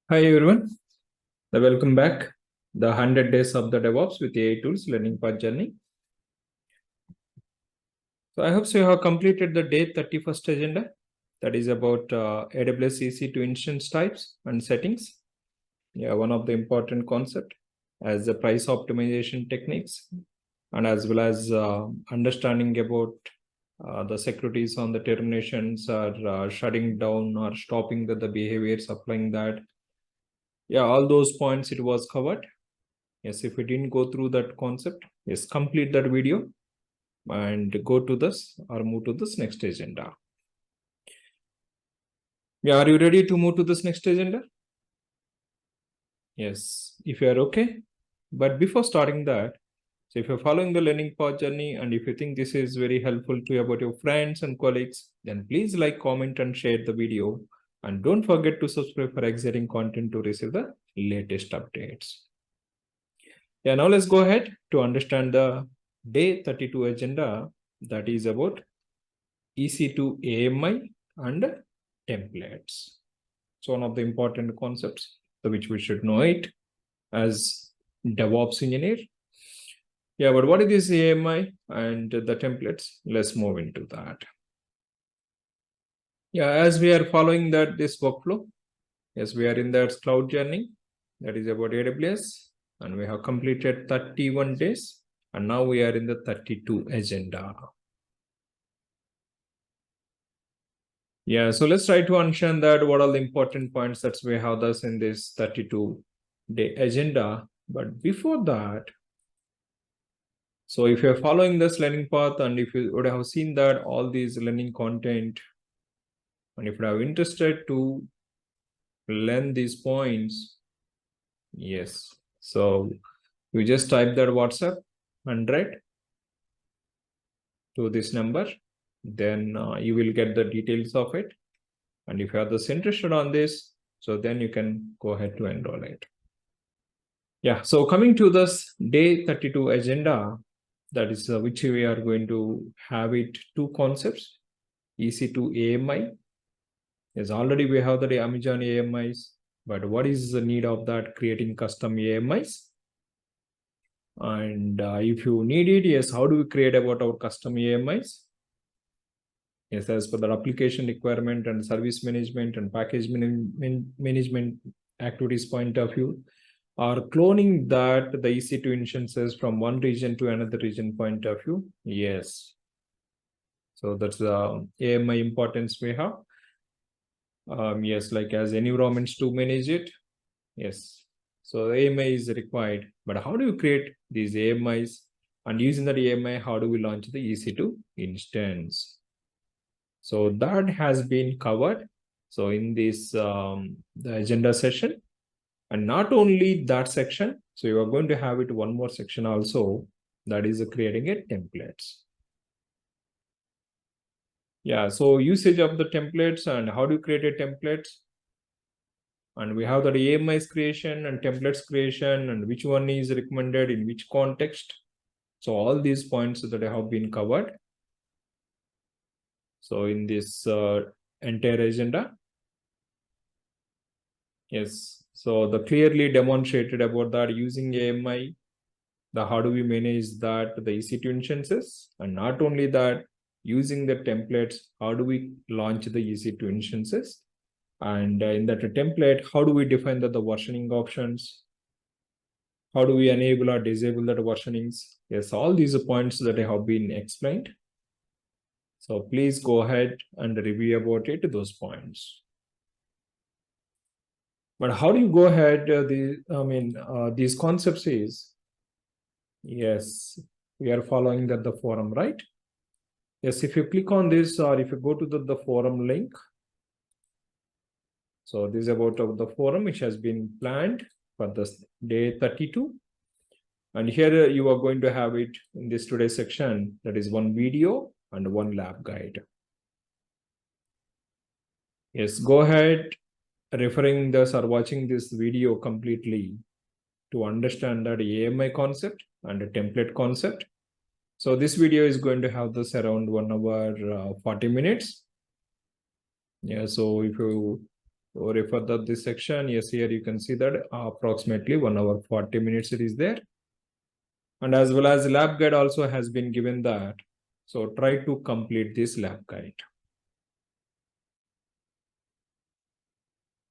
Hi everyone, welcome back. The 100 days of the DevOps with AI tools learning path journey. So I hope so you have completed the day 31st agenda. That is about AWS EC2 instance types and settings. Yeah, one of the important concept as the price optimization techniques and as well as understanding about the securities on the terminations or shutting down or stopping the behaviors applying that. Yeah, all those points it was covered. Yes, if you didn't go through that concept, yes, complete that video and go to this or move to this next agenda. Yeah, are you ready to move to this next agenda? Yes, if you are okay. But before starting that, so if you're following the learning path journey and if you think this is very helpful to you about your friends and colleagues, then please like, comment and share the video. And don't forget to subscribe for exciting content to receive the latest updates. Yeah, now let's go ahead to understand the day 32 agenda that is about EC2 AMI and templates. So one of the important concepts which we should know it as DevOps engineer. Yeah, but what is this AMI and the templates? Let's move into that. Yeah, as we are following this workflow, yes, we are in that cloud journey that is about AWS, and we have completed 31 days, and now we are in the 32 agenda. Yeah, so let's try to understand that what are the important points that we have this in this 32-day agenda. But before that, so if you're following this learning path and if you would have seen that all these learning content, and if you are interested to learn these points, yes. So you just type that WhatsApp 100 to this number, then you will get the details of it. And if you are thus interested on this, so then you can go ahead to enroll it. Yeah, so coming to this day 32 agenda, that is which we are going to have it two concepts, EC2 AMI. Yes, already we have the Amazon AMIs, but what is the need of that creating custom AMIs? And if you need it, yes, how do we create about our custom AMIs? Yes, as per the application requirement and service management and package management activities point of view, or cloning that the EC2 instances from one region to another region point of view? Yes. So that's the AMI importance we have. Yes, like as environments to manage it. Yes. So AMI is required. But how do you create these AMIs? And using that AMI, how do we launch the EC2 instance? So that has been covered. So in this the agenda session, and not only that section, so you are going to have it one more section also, that is creating a templates. Yeah, so usage of the templates and how do you create a templates? And we have the AMIs creation and templates creation and which one is recommended in which context. So all these points that have been covered. So in this entire agenda. Yes, so the clearly demonstrated about that using AMI, the how do we manage that the EC2 instances, and not only that, using the templates, how do we launch the EC2 instances, and in that template, how do we define the versioning options, how do we enable or disable that versionings? Yes, all these points that have been explained. So please go ahead and review about it, those points. But how do you go ahead? These concepts is, yes, we are following that the forum, right? Yes, if you click on this or if you go to the forum link. So this is about the forum which has been planned for this day 32. And here you are going to have it in this today's section. That is one video and one lab guide. Yes, go ahead referring this or watching this video completely to understand that AMI concept and the template concept. So this video is going to have this around 1 hour 40 minutes. Yeah, so if you So refer to this section. Yes, here you can see that approximately 1 hour 40 minutes it is there. And as well as lab guide also has been given that. So try to complete this lab guide.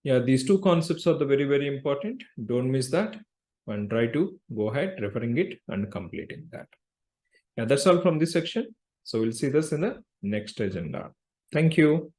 Yeah, these two concepts are the very, very important. Don't miss that and try to go ahead referring it and completing that. Yeah, that's all from this section. So we'll see this in the next agenda. Thank you.